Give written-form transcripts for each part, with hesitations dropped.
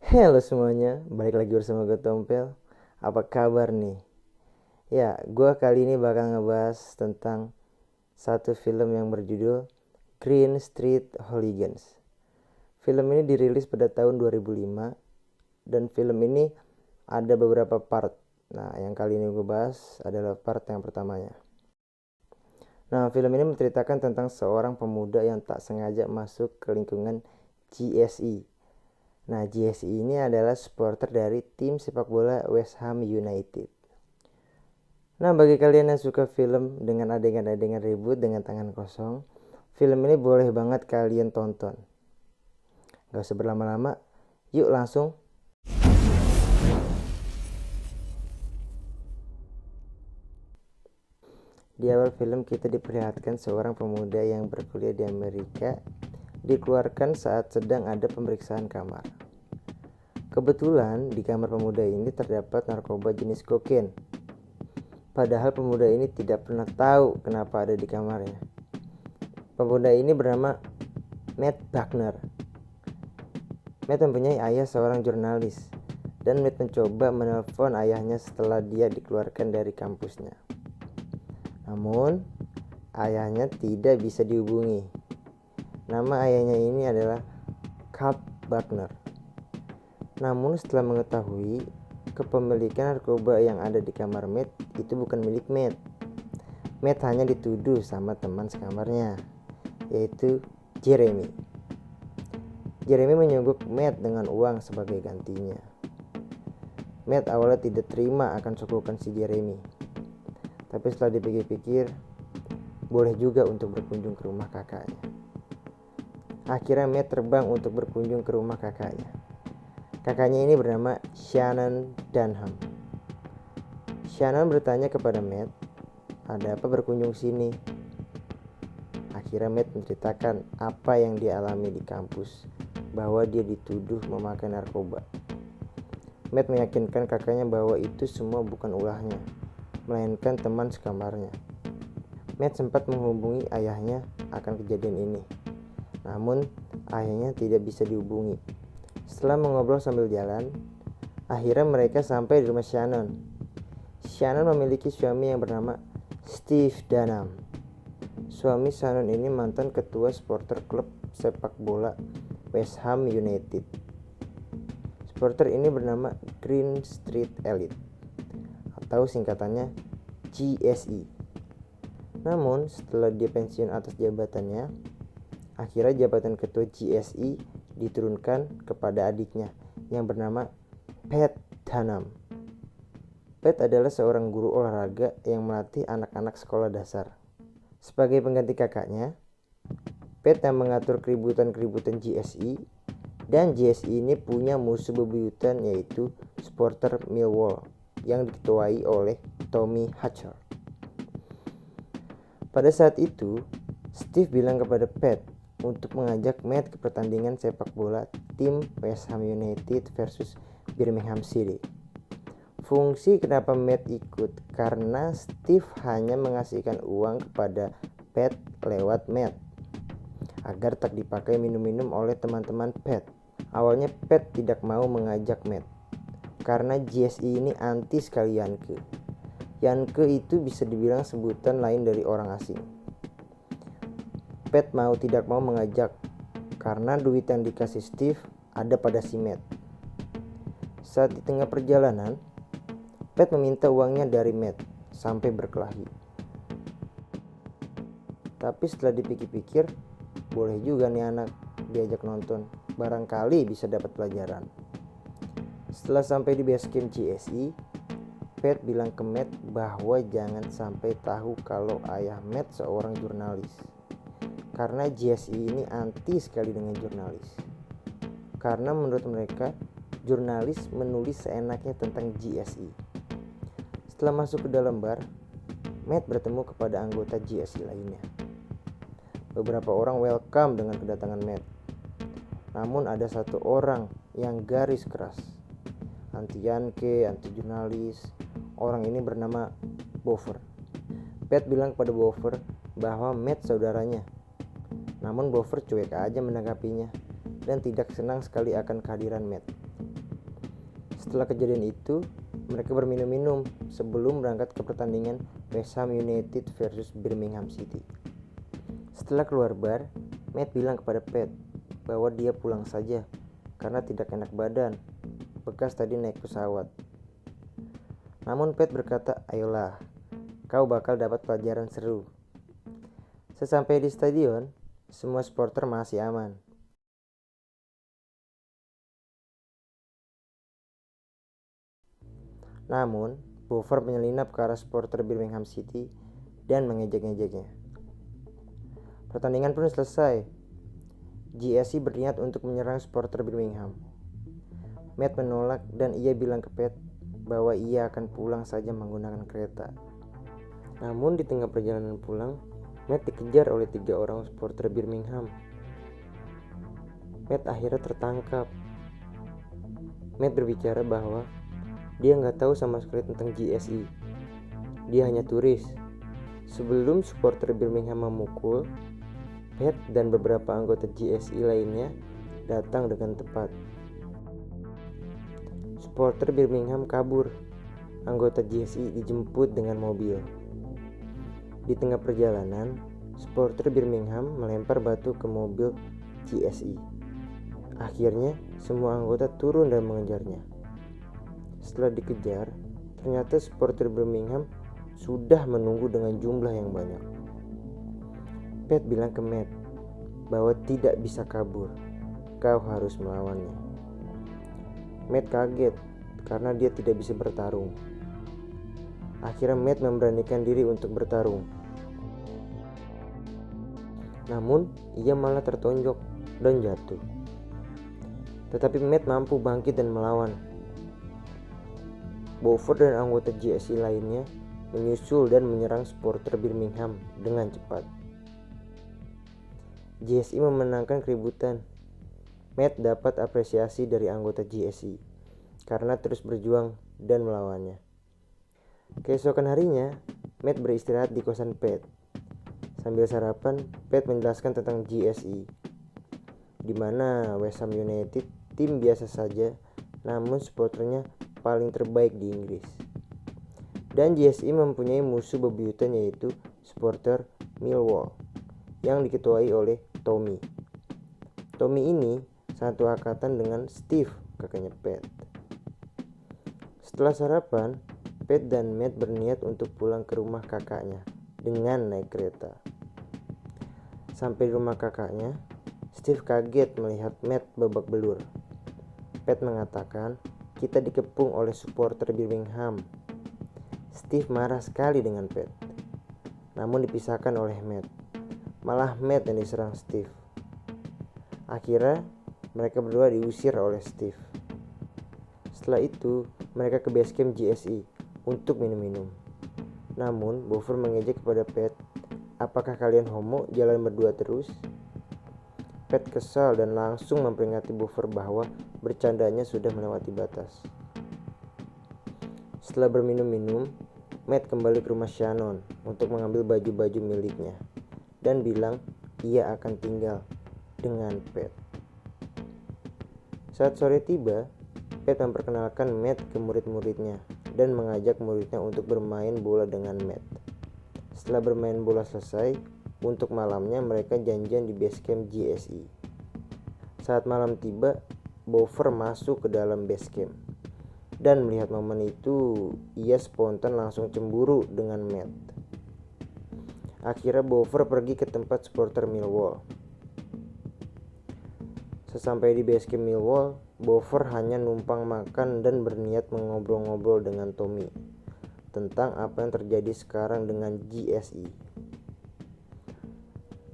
Halo semuanya, balik lagi bersama gue Tompel. Apa kabar nih? Ya, gue kali ini bakal ngebahas tentang satu film yang berjudul Green Street Hooligans. Film ini dirilis pada tahun 2005 dan film ini ada beberapa part. Nah, yang kali ini gue bahas adalah part yang pertamanya. Nah, film ini menceritakan tentang seorang pemuda yang tak sengaja masuk ke lingkungan GSI. Nah, GSI ini adalah supporter dari tim sepak bola West Ham United. Nah, bagi kalian yang suka film dengan adegan-adegan ribut dengan tangan kosong, film ini boleh banget kalian tonton. Gak usah berlama-lama, yuk langsung. Di awal film kita diperlihatkan seorang pemuda yang berkuliah di Amerika dikeluarkan saat sedang ada pemeriksaan kamar. Kebetulan di kamar pemuda ini terdapat narkoba jenis kokain. Padahal pemuda ini tidak pernah tahu kenapa ada di kamarnya. Pemuda ini bernama Matt Buckner. Matt mempunyai ayah seorang jurnalis, dan Matt mencoba menelpon ayahnya setelah dia dikeluarkan dari kampusnya. Namun, ayahnya tidak bisa dihubungi. Nama ayahnya ini adalah Carl Buckner. Namun setelah mengetahui kepemilikan narkoba yang ada di kamar Matt itu bukan milik Matt. Matt hanya dituduh sama teman sekamarnya, yaitu Jeremy. Jeremy menyogok Matt dengan uang sebagai gantinya. Matt awalnya tidak terima akan sogokan si Jeremy. Tapi setelah dipikir-pikir, boleh juga untuk berkunjung ke rumah kakaknya. Akhirnya Matt terbang untuk berkunjung ke rumah kakaknya. Kakaknya ini bernama Shannon Dunham. Shannon bertanya kepada Matt, ada apa berkunjung sini? Akhirnya Matt menceritakan apa yang dia alami di kampus, bahwa dia dituduh memakai narkoba. Matt meyakinkan kakaknya bahwa itu semua bukan ulahnya, melainkan teman sekamarnya. Matt sempat menghubungi ayahnya akan kejadian ini, namun ayahnya tidak bisa dihubungi. Setelah mengobrol sambil jalan, akhirnya mereka sampai di rumah Shannon. Shannon memiliki suami yang bernama Steve Dunham. Suami Shannon ini mantan ketua supporter klub sepak bola West Ham United. Supporter ini bernama Green Street Elite atau singkatannya GSE. Namun setelah dia pensiun atas jabatannya, akhirnya jabatan ketua GSE diturunkan kepada adiknya yang bernama Pat Dunham. Pat adalah seorang guru olahraga yang melatih anak-anak sekolah dasar. Sebagai pengganti kakaknya, Pat yang mengatur keributan-keributan GSE, dan GSE ini punya musuh bebuyutan yaitu supporter Millwall yang diketuai oleh Tommy Hatcher. Pada saat itu, Steve bilang kepada Pat untuk mengajak Matt ke pertandingan sepak bola tim West Ham United versus Birmingham City. Fungsi kenapa Matt ikut karena Steve hanya mengasihkan uang kepada Pat lewat Matt agar tak dipakai minum-minum oleh teman-teman Pat. Awalnya Pat tidak mau mengajak Matt karena GSI ini anti sekali Yanke. Yanke itu bisa dibilang sebutan lain dari orang asing. Pat tidak mau mengajak karena duit yang dikasih Steve ada pada si Matt. Saat di tengah perjalanan, Pat meminta uangnya dari Matt sampai berkelahi. Tapi setelah dipikir-pikir, boleh juga nih anak diajak nonton, barangkali bisa dapat pelajaran. Setelah sampai di base camp GSI, Pat bilang ke Matt bahwa jangan sampai tahu kalau ayah Matt seorang jurnalis. Karena GSI ini anti sekali dengan jurnalis. Karena menurut mereka, jurnalis menulis seenaknya tentang GSI. Setelah masuk ke dalam bar, Matt bertemu kepada anggota GSI lainnya. Beberapa orang welcome dengan kedatangan Matt. Namun ada satu orang yang garis keras, anti Yanke, anti jurnalis. Orang ini bernama Bover. Pat bilang kepada Bover bahwa Matt saudaranya. Namun Bover cuek aja menanggapinya. dan tidak senang sekali akan kehadiran Matt. Setelah kejadian itu, mereka berminum-minum sebelum berangkat ke pertandingan West Ham United versus Birmingham City. Setelah keluar bar, Matt bilang kepada Pat bahwa dia pulang saja karena tidak enak badan, bekas tadi naik pesawat. Namun Pat berkata, "Ayolah, kau bakal dapat pelajaran seru." Sesampai di stadion, semua supporter masih aman. Namun, Boffer menyelinap ke arah supporter Birmingham City dan mengejek-ngejeknya. Pertandingan pun selesai. GSI berniat untuk menyerang supporter Birmingham. Matt menolak dan ia bilang ke Pat bahwa ia akan pulang saja menggunakan kereta. Namun di tengah perjalanan pulang, Matt dikejar oleh 3 orang supporter Birmingham. Matt akhirnya tertangkap. Matt berbicara bahwa dia nggak tahu sama sekali tentang GSI. Dia hanya turis. Sebelum supporter Birmingham memukul, Pat dan beberapa anggota GSI lainnya datang dengan tepat. Supporter Birmingham kabur. Anggota GSI dijemput dengan mobil. Di tengah perjalanan, supporter Birmingham melempar batu ke mobil GSI. Akhirnya, semua anggota turun dan mengejarnya. Setelah dikejar, ternyata supporter Birmingham sudah menunggu dengan jumlah yang banyak. Pat bilang ke Matt bahwa tidak bisa kabur, kau harus melawannya. Matt kaget karena dia tidak bisa bertarung. Akhirnya Matt memberanikan diri untuk bertarung. Namun, ia malah tertonjok dan jatuh. Tetapi Matt mampu bangkit dan melawan. Boffer dan anggota GSI lainnya menyusul dan menyerang supporter Birmingham dengan cepat. GSI memenangkan keributan. Matt dapat apresiasi dari anggota GSI karena terus berjuang dan melawannya. Keesokan harinya, Matt beristirahat di kosan Pat. Sambil sarapan, Pat menjelaskan tentang GSI, di mana West Ham United tim biasa saja, namun supporternya paling terbaik di Inggris. Dan GSI mempunyai musuh bebuyutan yaitu supporter Millwall yang diketuai oleh Tommy. Tommy ini satu angkatan dengan Steve, kakaknya Pat. Setelah sarapan, Pat dan Matt berniat untuk pulang ke rumah kakaknya dengan naik kereta. Sampai di rumah kakaknya, Steve kaget melihat Matt babak belur. Pat mengatakan, "Kita dikepung oleh supporter Birmingham." Steve marah sekali dengan Pat, namun dipisahkan oleh Matt. Malah Matt yang diserang Steve. Akhirnya, mereka berdua diusir oleh Steve. Setelah itu, mereka ke base camp GSI untuk minum-minum. Namun, Boffer mengejek kepada Pat, "Apakah kalian homo jalan berdua terus?" Pat kesal dan langsung memperingati Boffer bahwa bercandanya sudah melewati batas. Setelah berminum-minum, Matt kembali ke rumah Shannon untuk mengambil baju-baju miliknya dan bilang ia akan tinggal dengan Pat. Saat sore tiba, Pat memperkenalkan Matt ke murid-muridnya dan mengajak muridnya untuk bermain bola dengan Matt. Setelah bermain bola selesai, untuk malamnya mereka janjian di base camp GSI. Saat malam tiba, Boffer masuk ke dalam base camp. Dan melihat momen itu, ia spontan langsung cemburu dengan Matt. Akhirnya Boffer pergi ke tempat supporter Millwall. Sesampai di base camp Millwall, Boffer hanya numpang makan dan berniat mengobrol-ngobrol dengan Tommy tentang apa yang terjadi sekarang dengan GSI.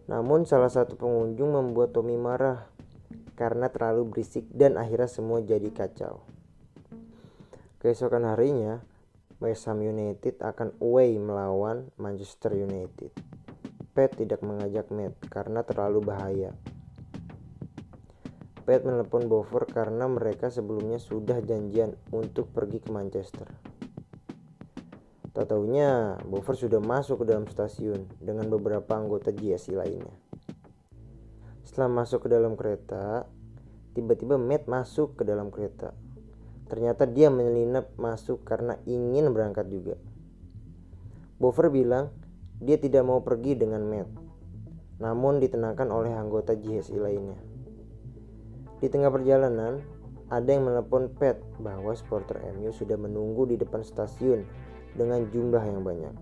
Namun salah satu pengunjung membuat Tommy marah karena terlalu berisik dan akhirnya semua jadi kacau. Keesokan harinya, West Ham United akan away melawan Manchester United. Pat tidak mengajak Matt karena terlalu bahaya. Pat menelepon Boffer karena mereka sebelumnya sudah janjian untuk pergi ke Manchester. Tak taunya, Boffer sudah masuk ke dalam stasiun dengan beberapa anggota GSI lainnya. Setelah masuk ke dalam kereta, tiba-tiba Matt masuk ke dalam kereta. Ternyata dia menyelinap masuk karena ingin berangkat juga. Boffer bilang dia tidak mau pergi dengan Matt, namun ditenangkan oleh anggota GSI lainnya. Di tengah perjalanan, ada yang menelpon Pat bahwa supporter MU sudah menunggu di depan stasiun dengan jumlah yang banyak.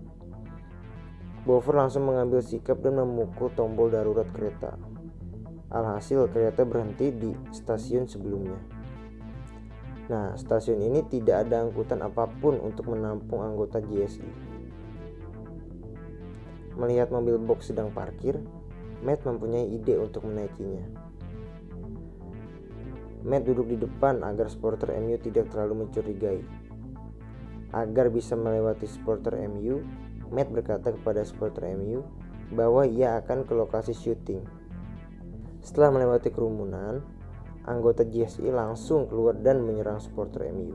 Boffer langsung mengambil sikap dan memukul tombol darurat kereta. Alhasil kereta berhenti di stasiun sebelumnya. Nah, stasiun ini tidak ada angkutan apapun untuk menampung anggota GSI. Melihat mobil box sedang parkir, Matt mempunyai ide untuk menaikinya. Matt duduk di depan agar supporter MU tidak terlalu mencurigai. Agar bisa melewati supporter MU, Matt berkata kepada supporter MU bahwa ia akan ke lokasi syuting. Setelah melewati kerumunan, anggota GSI langsung keluar dan menyerang supporter MU.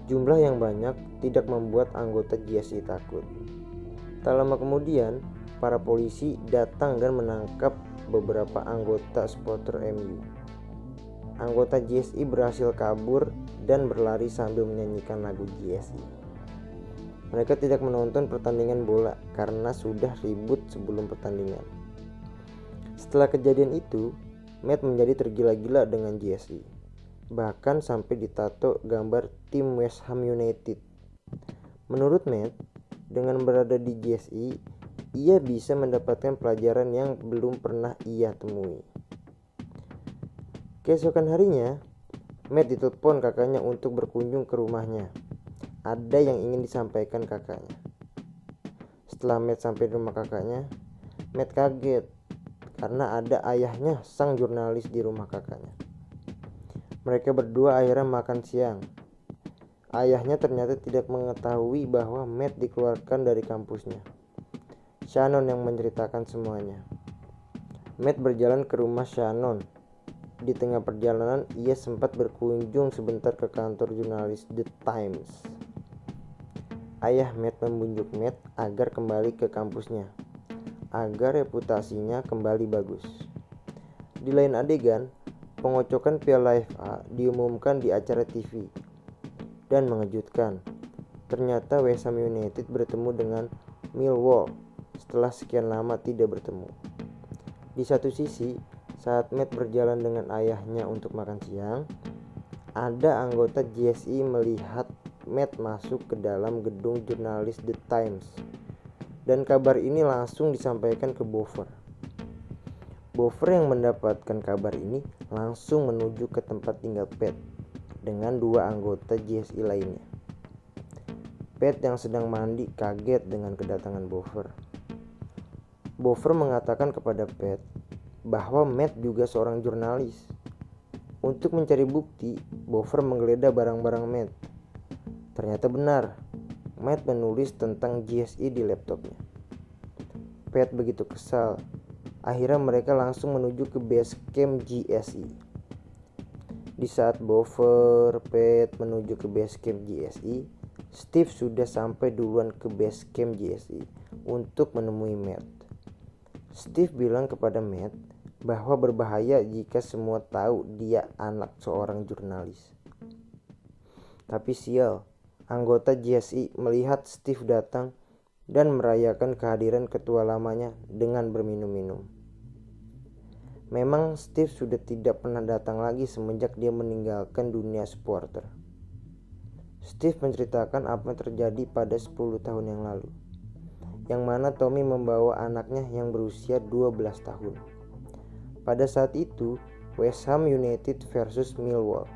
Jumlah yang banyak tidak membuat anggota GSI takut. Tak lama kemudian, para polisi datang dan menangkap beberapa anggota supporter MU. Anggota GSI berhasil kabur dan berlari sambil menyanyikan lagu GSI. Mereka tidak menonton pertandingan bola karena sudah ribut sebelum pertandingan. Setelah kejadian itu, Matt menjadi tergila-gila dengan GSI. Bahkan sampai ditato gambar tim West Ham United. Menurut Matt, dengan berada di GSI, ia bisa mendapatkan pelajaran yang belum pernah ia temui. Keesokan harinya, Matt ditelepon kakaknya untuk berkunjung ke rumahnya. Ada yang ingin disampaikan kakaknya. Setelah Matt sampai di rumah kakaknya, Matt kaget karena ada ayahnya sang jurnalis di rumah kakaknya. Mereka berdua akhirnya makan siang. Ayahnya ternyata tidak mengetahui bahwa Matt dikeluarkan dari kampusnya. Shannon yang menceritakan semuanya. Matt berjalan ke rumah Shannon. Di tengah perjalanan, ia sempat berkunjung sebentar ke kantor jurnalis The Times. Ayah Matt membujuk Matt agar kembali ke kampusnya, agar reputasinya kembali bagus. Di lain adegan, pengocokan Piala FA diumumkan di acara TV. Dan mengejutkan, ternyata West Ham United bertemu dengan Millwall setelah sekian lama tidak bertemu. Di satu sisi, saat Matt berjalan dengan ayahnya untuk makan siang, ada anggota GSI melihat Matt masuk ke dalam gedung jurnalis The Times, dan kabar ini langsung disampaikan ke Boffer. Boffer yang mendapatkan kabar ini langsung menuju ke tempat tinggal Pat dengan dua anggota GSI lainnya. Pat yang sedang mandi kaget dengan kedatangan Boffer. Boffer mengatakan kepada Pat bahwa Matt juga seorang jurnalis. Untuk mencari bukti, Boffer menggeledah barang-barang Matt. Ternyata benar, Matt menulis tentang GSI di laptopnya. Pat begitu kesal. Akhirnya mereka langsung menuju ke base camp GSI. Di saat Boffer, Pat menuju ke base camp GSI, Steve sudah sampai duluan ke base camp GSI untuk menemui Matt. Steve bilang kepada Matt bahwa berbahaya jika semua tahu dia anak seorang jurnalis. Tapi sial, anggota GSI melihat Steve datang dan merayakan kehadiran ketua lamanya dengan berminum-minum. Memang Steve sudah tidak pernah datang lagi semenjak dia meninggalkan dunia supporter. Steve menceritakan apa yang terjadi pada 10 tahun yang lalu, yang mana Tommy membawa anaknya yang berusia 12 tahun. Pada saat itu, West Ham United versus Millwall.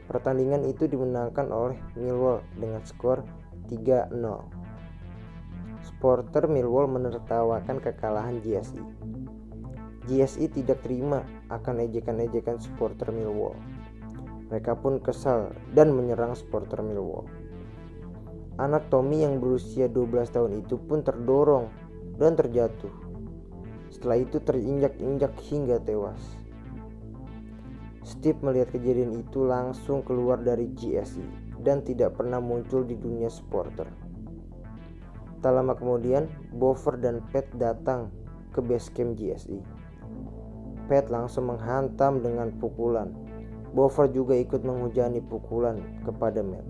Pertandingan itu dimenangkan oleh Millwall dengan skor 3-0. Supporter Millwall menertawakan kekalahan GSI. GSI tidak terima akan ejekan-ejekan supporter Millwall. Mereka pun kesal dan menyerang supporter Millwall. Anak Tommy yang berusia 12 tahun itu pun terdorong dan terjatuh. Setelah itu terinjak-injak hingga tewas. Steve melihat kejadian itu langsung keluar dari GSI dan tidak pernah muncul di dunia supporter. Tak lama kemudian, Boffer dan Pat datang ke base camp GSI. Pat langsung menghantam dengan pukulan. Boffer juga ikut menghujani pukulan kepada Matt.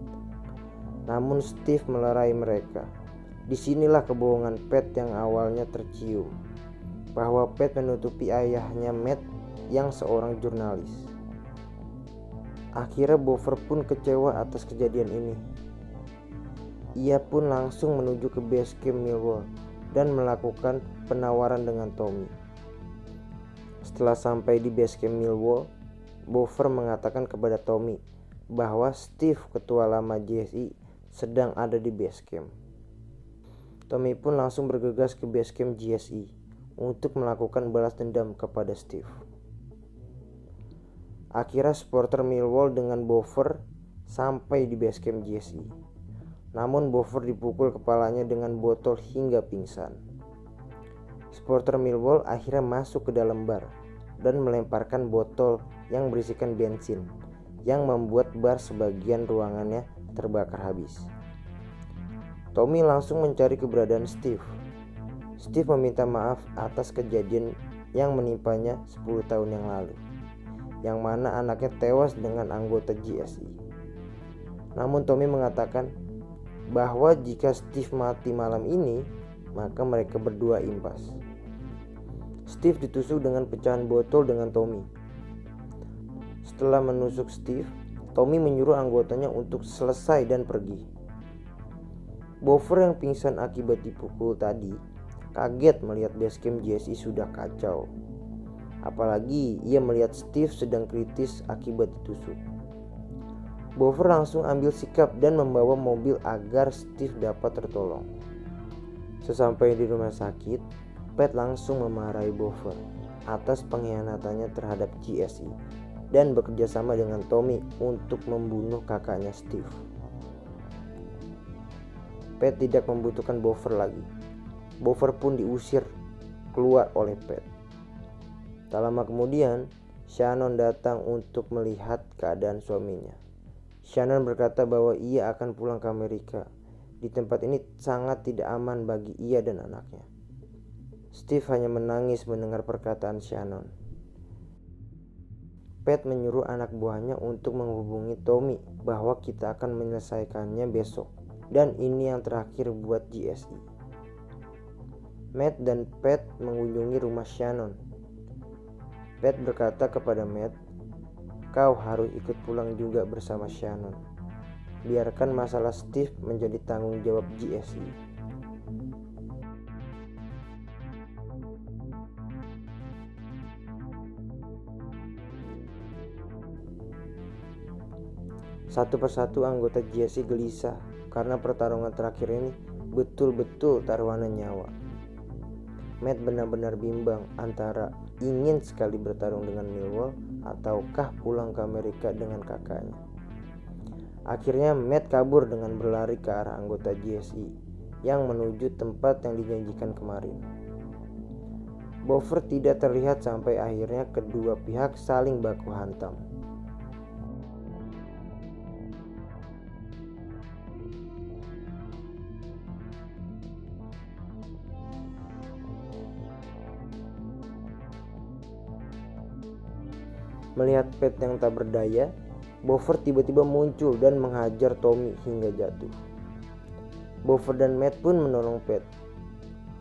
Namun Steve melerai mereka. Disinilah kebohongan Pat yang awalnya tercium, bahwa Pat menutupi ayahnya Matt yang seorang jurnalis. Akhirnya Boffer pun kecewa atas kejadian ini. Ia pun langsung menuju ke base camp Millwall dan melakukan penawaran dengan Tommy. Setelah sampai di base camp Millwall, Boffer mengatakan kepada Tommy bahwa Steve, ketua lama GSI, sedang ada di base camp. Tommy pun langsung bergegas ke base camp GSI untuk melakukan balas dendam kepada Steve. Akhirnya supporter Millwall dengan Boffer sampai di base camp GSI. Namun Boffer dipukul kepalanya dengan botol hingga pingsan. Supporter Millwall akhirnya masuk ke dalam bar dan melemparkan botol yang berisikan bensin, yang membuat bar sebagian ruangannya terbakar habis. Tommy langsung mencari keberadaan Steve. Steve meminta maaf atas kejadian yang menimpanya 10 tahun yang lalu, yang mana anaknya tewas dengan anggota GSI. Namun Tommy mengatakan bahwa jika Steve mati malam ini, maka mereka berdua impas. Steve ditusuk dengan pecahan botol dengan Tommy. Setelah menusuk Steve, Tommy menyuruh anggotanya untuk selesai dan pergi. Boffer yang pingsan akibat dipukul tadi kaget melihat basecamp GSI sudah kacau. Apalagi ia melihat Steve sedang kritis akibat ditusuk. Boffer langsung ambil sikap dan membawa mobil agar Steve dapat tertolong. Sesampai di rumah sakit, Pat langsung memarahi Boffer atas pengkhianatannya terhadap GSI dan bekerjasama dengan Tommy untuk membunuh kakaknya Steve. Pat tidak membutuhkan Boffer lagi. Boffer pun diusir keluar oleh Pat. Tak lama kemudian, Shannon datang untuk melihat keadaan suaminya. Shannon berkata bahwa ia akan pulang ke Amerika. Di tempat ini sangat tidak aman bagi ia dan anaknya. Steve hanya menangis mendengar perkataan Shannon. Pat menyuruh anak buahnya untuk menghubungi Tommy bahwa kita akan menyelesaikannya besok, dan ini yang terakhir buat GSI. Matt dan Pat mengunjungi rumah Shannon. Pat berkata kepada Matt, "Kau harus ikut pulang juga bersama Shannon. Biarkan masalah Steve menjadi tanggung jawab GSI." Satu persatu anggota GSI gelisah karena pertarungan terakhir ini betul-betul taruhan nyawa. Matt benar-benar bimbang antara ingin sekali bertarung dengan Millwall ataukah pulang ke Amerika dengan kakaknya. Akhirnya Matt kabur dengan berlari ke arah anggota GSI yang menuju tempat yang dijanjikan kemarin. Boffer tidak terlihat sampai akhirnya kedua pihak saling baku hantam. Melihat Pat yang tak berdaya, Boffer tiba-tiba muncul dan menghajar Tommy hingga jatuh. Boffer dan Matt pun menolong Pat.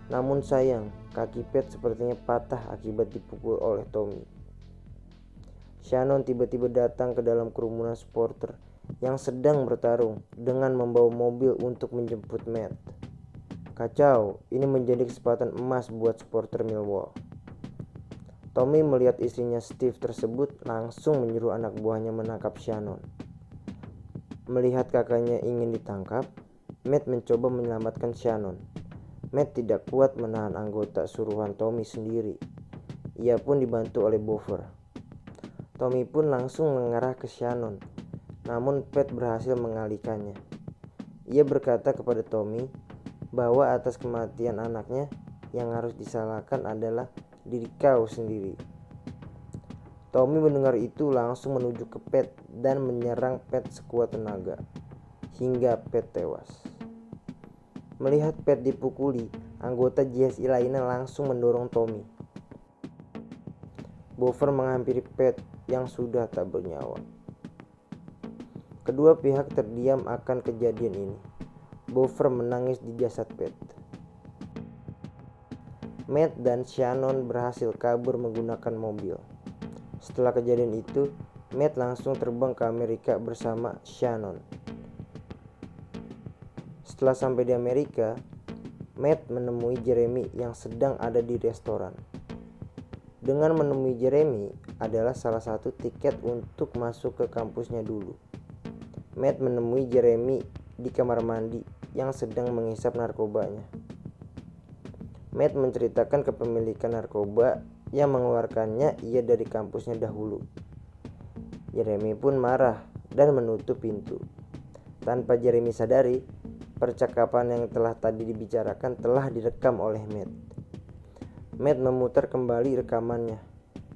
Namun sayang, kaki Pat sepertinya patah akibat dipukul oleh Tommy. Shannon tiba-tiba datang ke dalam kerumunan supporter yang sedang bertarung dengan membawa mobil untuk menjemput Matt. Kacau, ini menjadi kesempatan emas buat supporter Millwall. Tommy melihat istrinya Steve tersebut langsung menyuruh anak buahnya menangkap Shannon. Melihat kakaknya ingin ditangkap, Matt mencoba menyelamatkan Shannon. Matt tidak kuat menahan anggota suruhan Tommy sendiri. Ia pun dibantu oleh Boffer. Tommy pun langsung mengarah ke Shannon, namun Pat berhasil mengalihkannya. Ia berkata kepada Tommy bahwa atas kematian anaknya yang harus disalahkan adalah diri kau sendiri. Tommy mendengar itu langsung menuju ke Pat dan menyerang Pat sekuat tenaga hingga Pat tewas. Melihat Pat dipukuli, anggota GSI lainnya langsung mendorong Tommy. Boffer menghampiri Pat yang sudah tak bernyawa. Kedua pihak terdiam akan kejadian ini. Boffer menangis di jasad Pat. Matt dan Shannon berhasil kabur menggunakan mobil. Setelah kejadian itu, Matt langsung terbang ke Amerika bersama Shannon. Setelah sampai di Amerika, Matt menemui Jeremy yang sedang ada di restoran. Dengan menemui Jeremy adalah salah satu tiket untuk masuk ke kampusnya dulu. Matt menemui Jeremy di kamar mandi yang sedang menghisap narkobanya. Matt menceritakan kepemilikan narkoba yang mengeluarkannya ia dari kampusnya dahulu. Jeremy pun marah dan menutup pintu. Tanpa Jeremy sadari, percakapan yang telah tadi dibicarakan telah direkam oleh Matt. Matt memutar kembali rekamannya.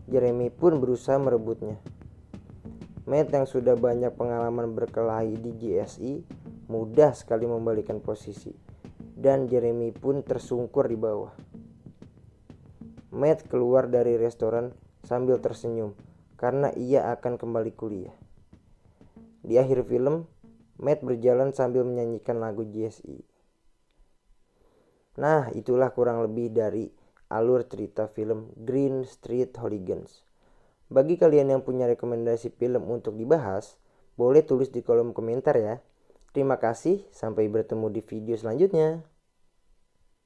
Jeremy pun berusaha merebutnya. Matt yang sudah banyak pengalaman berkelahi di GSI mudah sekali membalikan posisi. Dan Jeremy pun tersungkur di bawah. Matt keluar dari restoran sambil tersenyum karena ia akan kembali kuliah. Di akhir film, Matt berjalan sambil menyanyikan lagu GSI. Nah, itulah kurang lebih dari alur cerita film Green Street Hooligans. Bagi kalian yang punya rekomendasi film untuk dibahas, boleh tulis di kolom komentar ya. Terima kasih, sampai bertemu di video selanjutnya.